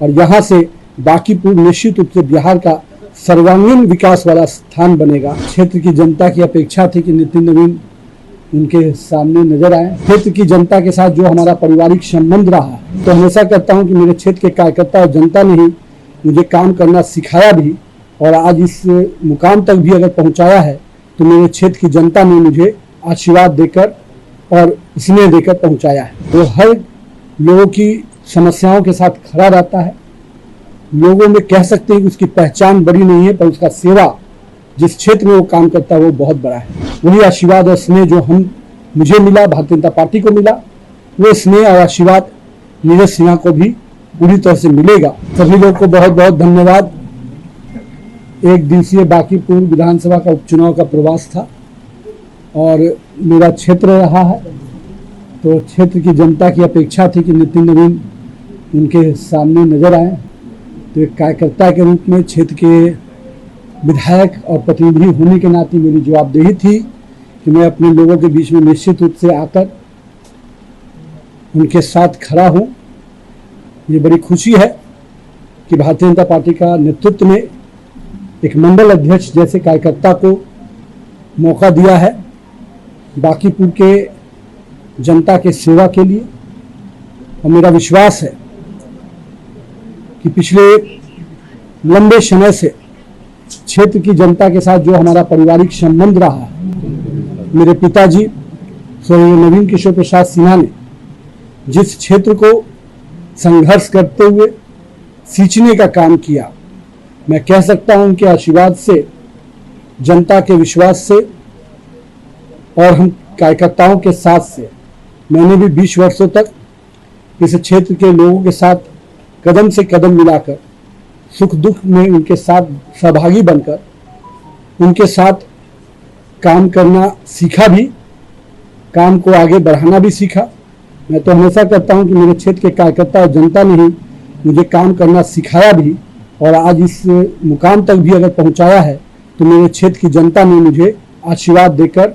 और यहाँ से बांकीपुर निश्चित रूप से बिहार का सर्वांगीण विकास वाला स्थान बनेगा। क्षेत्र की जनता की अपेक्षा थी कि नितिन नवीन उनके सामने नजर आए। क्षेत्र की जनता के साथ जो हमारा पारिवारिक संबंध रहा, तो हमेशा कहता हूं कि मेरे क्षेत्र के कार्यकर्ता और जनता ने ही मुझे काम करना सिखाया भी, और आज इस मुकाम तक भी अगर पहुंचाया है तो मेरे क्षेत्र की जनता ने मुझे आशीर्वाद देकर और स्नेह देकर पहुंचाया है। वो हर लोगों की समस्याओं के साथ खड़ा रहता है। लोगों में कह सकते हैं कि उसकी पहचान बड़ी नहीं है, पर उसका सेवा जिस क्षेत्र में वो काम करता है वो बहुत बड़ा है। वही आशीर्वाद और स्नेह जो मुझे मिला, भारतीय जनता पार्टी को मिला, वो स्नेह और आशीर्वाद नीरज सिन्हा को भी पूरी तरह से मिलेगा। सभी लोग को बहुत बहुत धन्यवाद। एक दिवसीय बांकीपुर विधानसभा का उपचुनाव का प्रवास था और मेरा क्षेत्र रहा है, तो क्षेत्र की जनता की अपेक्षा थी कि नितिन नवीन उनके सामने नजर आए। तो एक कार्यकर्ता के रूप में, क्षेत्र के विधायक और प्रतिनिधि होने के नाते मेरी जवाबदेही थी कि मैं अपने लोगों के बीच में निश्चित रूप से आकर उनके साथ खड़ा हूं। ये बड़ी खुशी है कि भारतीय जनता पार्टी का नेतृत्व में एक मंडल अध्यक्ष जैसे कार्यकर्ता को मौका दिया है बांकीपुर के जनता के सेवा के लिए। और मेरा विश्वास है कि पिछले लंबे समय से क्षेत्र की जनता के साथ जो हमारा पारिवारिक संबंध रहा, मेरे पिताजी स्वर्गीय नवीन किशोर प्रसाद सिन्हा ने जिस क्षेत्र को संघर्ष करते हुए सींचने का काम किया, मैं कह सकता हूं उनके आशीर्वाद से, जनता के विश्वास से और हम कार्यकर्ताओं के साथ से मैंने भी 20 वर्षों तक इस क्षेत्र के लोगों के साथ कदम से कदम मिलाकर सुख दुख में उनके साथ सहभागी बनकर उनके साथ काम करना सीखा भी, काम को आगे बढ़ाना भी सीखा। मैं तो हमेशा कहता हूं कि मेरे क्षेत्र के कार्यकर्ता और जनता ने ही मुझे काम करना सिखाया भी, और आज इस मुकाम तक भी अगर पहुंचाया है तो मेरे क्षेत्र की जनता ने मुझे आशीर्वाद देकर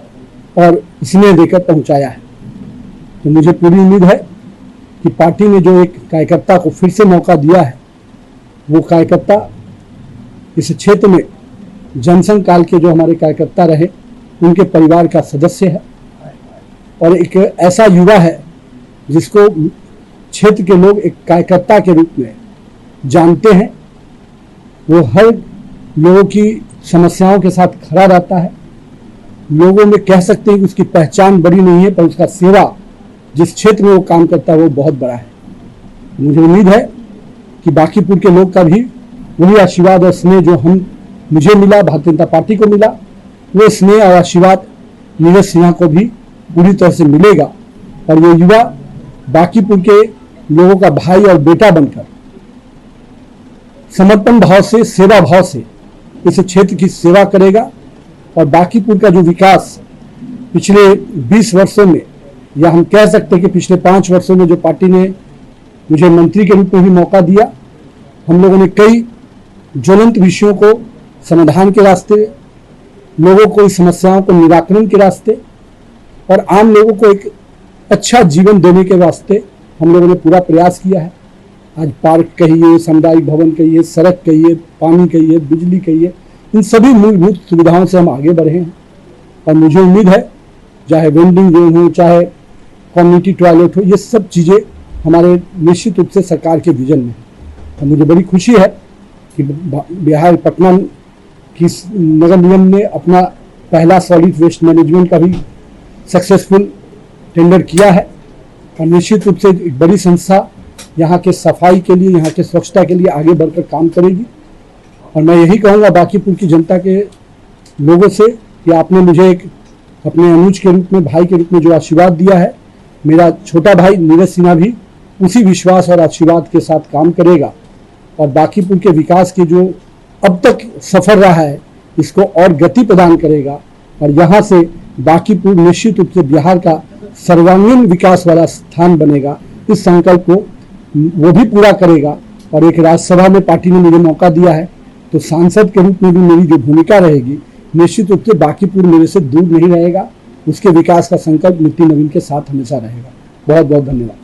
और स्नेह देकर पहुंचाया है। तो मुझे पूरी उम्मीद है कि पार्टी ने जो एक कार्यकर्ता को फिर से मौका दिया है, वो कार्यकर्ता इस क्षेत्र में जनसंघ काल के जो हमारे कार्यकर्ता रहे उनके परिवार का सदस्य है, और एक ऐसा युवा है जिसको क्षेत्र के लोग एक कार्यकर्ता के रूप में जानते हैं। वो हर लोगों की समस्याओं के साथ खड़ा रहता है। लोगों में कह सकते हैं कि उसकी पहचान बड़ी नहीं है, पर उसका सेवा जिस क्षेत्र में वो काम करता है वो बहुत बड़ा है। मुझे उम्मीद है कि बांकीपुर के लोग का भी वही आशीर्वाद और स्नेह जो मुझे मिला, भारतीय जनता पार्टी को मिला, वो स्नेह और आशीर्वाद नीरज सिन्हा को भी पूरी तरह से मिलेगा। और ये युवा बांकीपुर के लोगों का भाई और बेटा बनकर समर्पण भाव से, सेवा भाव से इस क्षेत्र की सेवा करेगा। और बांकीपुर का जो विकास पिछले 20 वर्षों में, या हम कह सकते हैं कि पिछले 5 वर्षों में जो पार्टी ने मुझे मंत्री के रूप में भी मौका दिया, हम लोगों ने कई ज्वलंत विषयों को समाधान के रास्ते, लोगों को इस समस्याओं को निराकरण के रास्ते और आम लोगों को एक अच्छा जीवन देने के वास्ते हम लोगों ने पूरा प्रयास किया है। आज पार्क कहिए, सामुदायिक भवन कहिए, सड़क कहिए, पानी कहिए, बिजली कहिए, इन सभी मूलभूत सुविधाओं से हम आगे बढ़े हैं। और मुझे उम्मीद है चाहे वेंडिंग जोन हो, चाहे कम्युनिटी टॉयलेट हो, ये सब चीज़ें हमारे निश्चित रूप से सरकार के विजन में है। और मुझे बड़ी खुशी है कि बिहार पटना की नगर निगम ने अपना पहला सॉलिड वेस्ट मैनेजमेंट का भी सक्सेसफुल टेंडर किया है, और निश्चित रूप से एक बड़ी संस्था यहाँ के सफाई के लिए, यहाँ के स्वच्छता के लिए आगे बढ़कर काम करेगी। और मैं यही कहूँगा बांकीपुर की जनता के लोगों से कि आपने मुझे एक अपने अनुज के रूप में, भाई के रूप में जो आशीर्वाद दिया है, मेरा छोटा भाई नीरज सिन्हा भी उसी विश्वास और आशीर्वाद के साथ काम करेगा और बांकीपुर के विकास के जो अब तक सफर रहा है इसको और गति प्रदान करेगा। और यहाँ से बांकीपुर निश्चित रूप से बिहार का सर्वांगीण विकास वाला स्थान बनेगा। इस संकल्प को वो भी पूरा करेगा। और एक राज्यसभा में पार्टी ने मुझे मौका दिया है, तो सांसद के रूप में भी मेरी जो भूमिका रहेगी, निश्चित रूप से बांकीपुर मेरे से दूर नहीं रहेगा। उसके विकास का संकल्प नितिन नवीन के साथ हमेशा रहेगा। बहुत बहुत धन्यवाद।